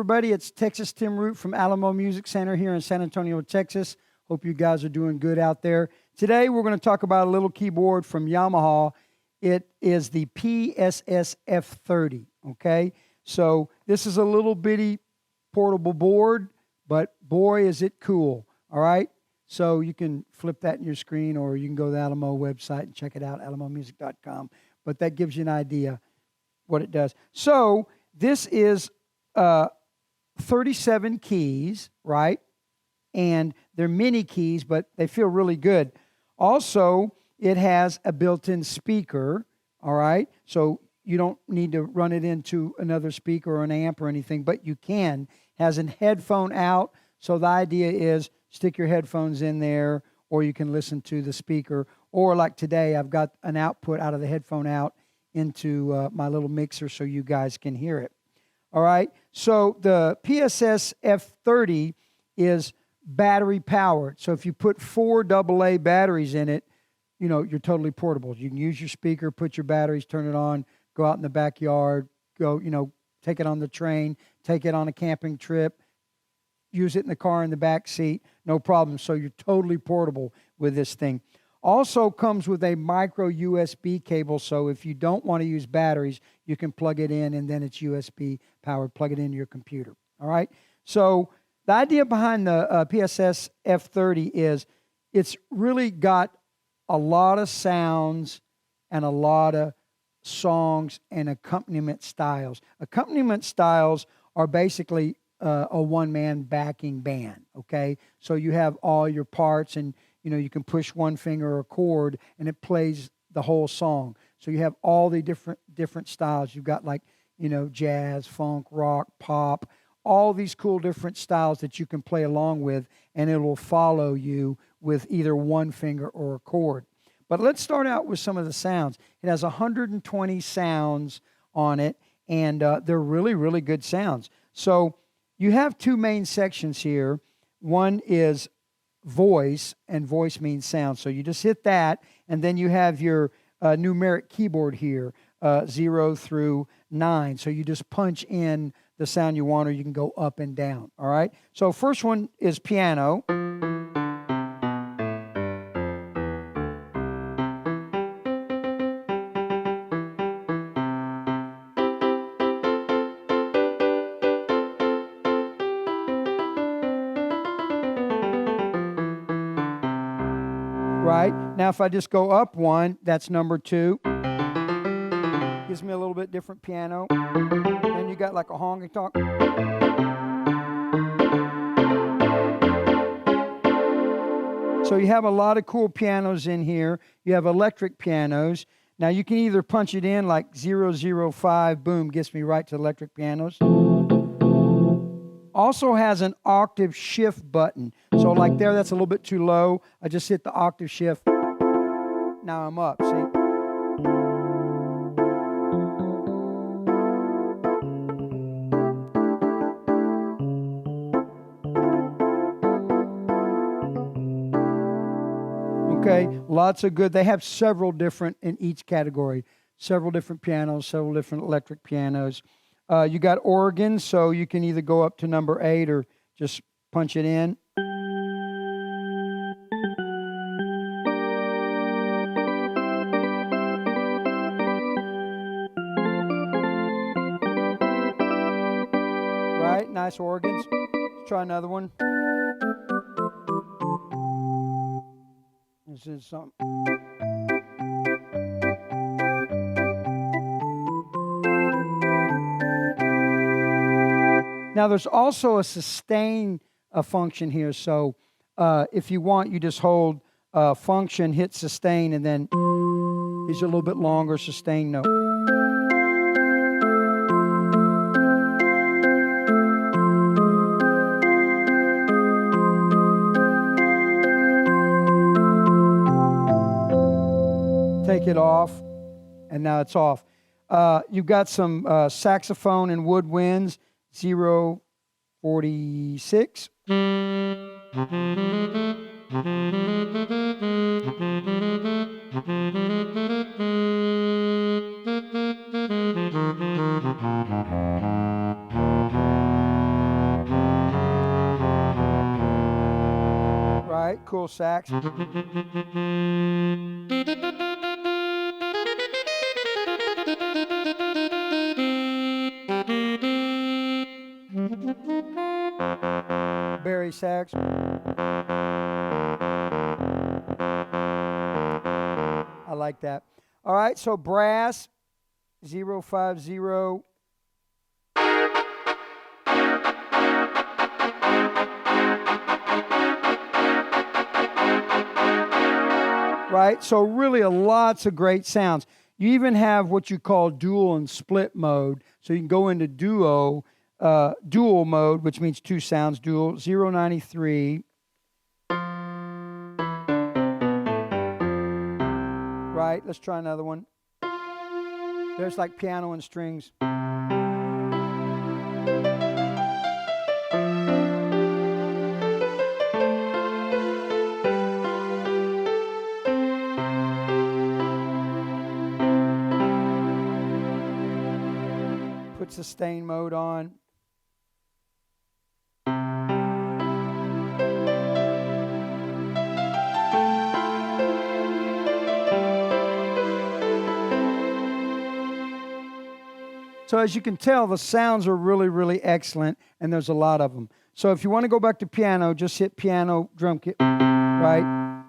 everybody. It's Texas Tim Root from Alamo Music Center here in San Antonio, Texas. Hope you guys are doing good out there. Today, we're going to talk about a little keyboard from Yamaha. It is the PSS-F30, okay? So this is a little bitty portable board, but boy, is it cool, all right? So you can flip that in your screen, or you can go to the Alamo website and check it out, alamomusic.com. But that gives you an idea what it does. So this is 37 keys, right? And they're mini keys, but they feel really good. Also, it has a built-in speaker, all right? So you don't need to run it into another speaker or an amp or anything, but you can. Has a headphone out, so the idea is stick your headphones in there, or you can listen to the speaker. Or like today, I've got an output out of the headphone out into my little mixer so you guys can hear it. All right, so the PSS-F30 is battery powered. So if you put 4 AA batteries in it, you know, you're totally portable. You can use your speaker, put your batteries, turn it on, go out in the backyard, go, you know, take it on the train, take it on a camping trip, use it in the car in the back seat, no problem. So you're totally portable with this thing. Also comes with a micro USB cable, so if you don't want to use batteries, you can plug it in, and then it's USB powered. Plug it into your computer. All right? So the idea behind the PSS-F30 is it's really got a lot of sounds and a lot of songs and accompaniment styles. Accompaniment styles are basically a one-man backing band, okay? So you have all your parts, and you know, you can push one finger or a chord, and it plays the whole song. So you have all the different styles. You've got, like, you know, jazz, funk, rock, pop, all these cool different styles that you can play along with, and it will follow you with either one finger or a chord. But let's start out with some of the sounds. It has 120 sounds on it, and they're really, really good sounds. So you have 2 main sections here. One is voice, and voice means sound. So you just hit that, and then you have your numeric keyboard here, 0 through 9. So you just punch in the sound you want, or you can go up and down, all right? So first one is piano. Right? Now, if I just go up 1, that's number 2. Gives me a little bit different piano. Then you got like a honky-tonk. So you have a lot of cool pianos in here. You have electric pianos. Now, you can either punch it in like 005, boom, gets me right to electric pianos. Also has an octave shift button. So like there, that's a little bit too low. I just hit the octave shift. Now I'm up, see? Okay, lots of good. They have several different in each category. Several different pianos, several different electric pianos. You got organs, so you can either go up to number 8 or just punch it in. Right, nice organs. Let's try another one. This is something. Now, there's also a sustain function here. So if you want, you just hold function, hit sustain, and then these are a little bit longer sustain note. Take it off, and now it's off. You've got some saxophone and woodwinds. 046. cool sax. Barry sax. I like that. All right, so brass, 050. Right, so really lots of great sounds. You even have what you call dual and split mode, so you can go into dual mode, which means two sounds, dual, 093. Right, let's try another one. There's like piano and strings. Put sustain mode on. So as you can tell, the sounds are really, really excellent, and there's a lot of them. So if you want to go back to piano, just hit piano drum kit, right?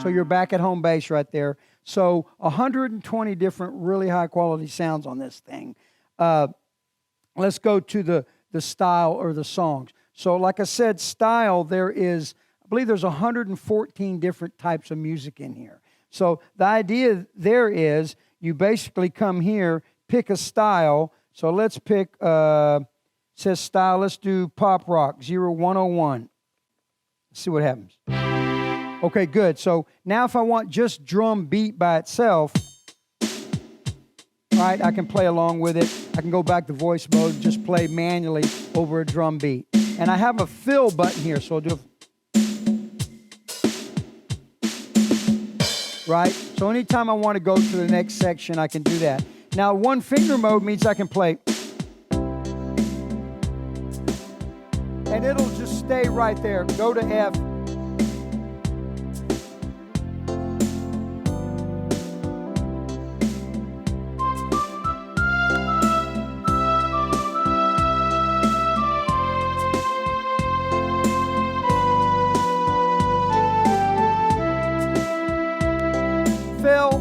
So you're back at home base right there. So 120 different really high-quality sounds on this thing. Let's go to the style or the songs. So like I said, style, I believe there's 114 different types of music in here. So the idea there is you basically come here, pick a style. So let's pick, says style, let's do pop rock, 0101. Let's see what happens. Okay, good. So now if I want just drum beat by itself, right, I can play along with it. I can go back to voice mode and just play manually over a drum beat. And I have a fill button here, so I'll do right? So anytime I want to go to the next section, I can do that. Now, one finger mode means I can play. And it'll just stay right there. Go to F. Fill.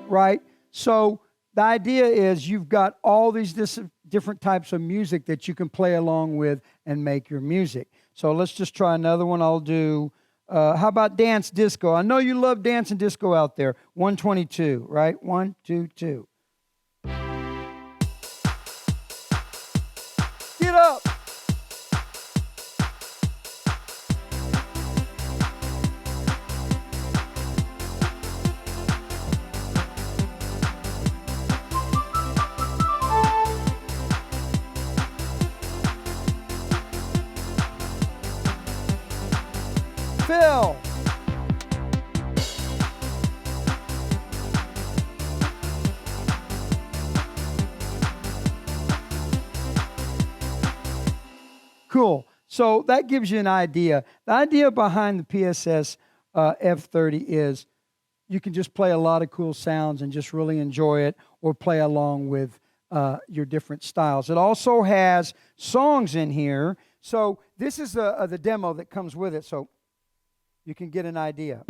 Right? So the idea is you've got all these different types of music that you can play along with and make your music. So let's just try another one. I'll do, how about dance disco? I know you love dance and disco out there. 122, right? 1, 2, 2. Get up! Fill. Cool. So that gives you an idea. The idea behind the PSS F30 is you can just play a lot of cool sounds and just really enjoy it, or play along with your different styles. It also has songs in here. So this is the demo that comes with it, so you can get an idea.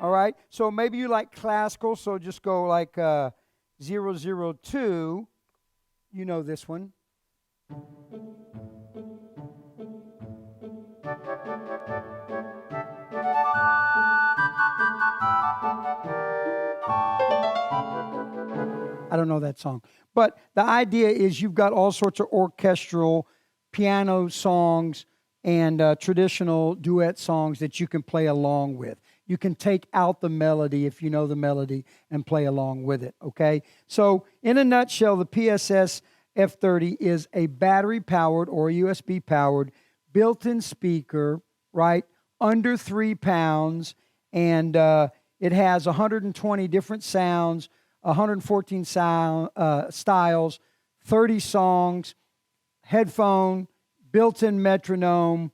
All right, so maybe you like classical, so just go like 002. You know this one. I don't know that song. But the idea is you've got all sorts of orchestral, piano songs, and traditional duet songs that you can play along with. you can take out the melody if you know the melody and play along with it, okay? So in a nutshell, the PSS-F30 is a battery-powered or USB-powered built-in speaker, right, under 3 pounds, and it has 120 different sounds, 114 styles, 30 songs, headphone, built-in metronome,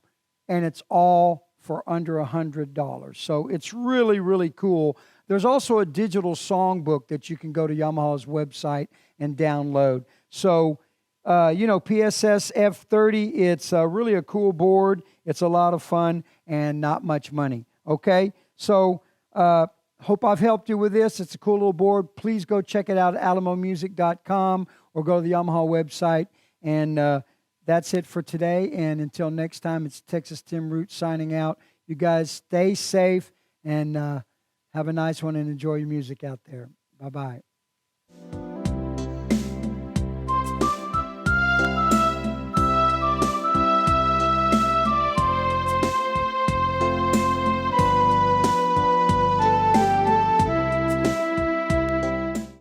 and it's all for under $100. So it's really, really cool. There's also a digital songbook that you can go to Yamaha's website and download. So, PSS-F30, it's really a cool board. It's a lot of fun and not much money, okay? So, hope I've helped you with this. It's a cool little board. Please go check it out at alamomusic.com or go to the Yamaha website. And that's it for today. And until next time, it's Texas Tim Root signing out. You guys stay safe and have a nice one and enjoy your music out there. Bye-bye.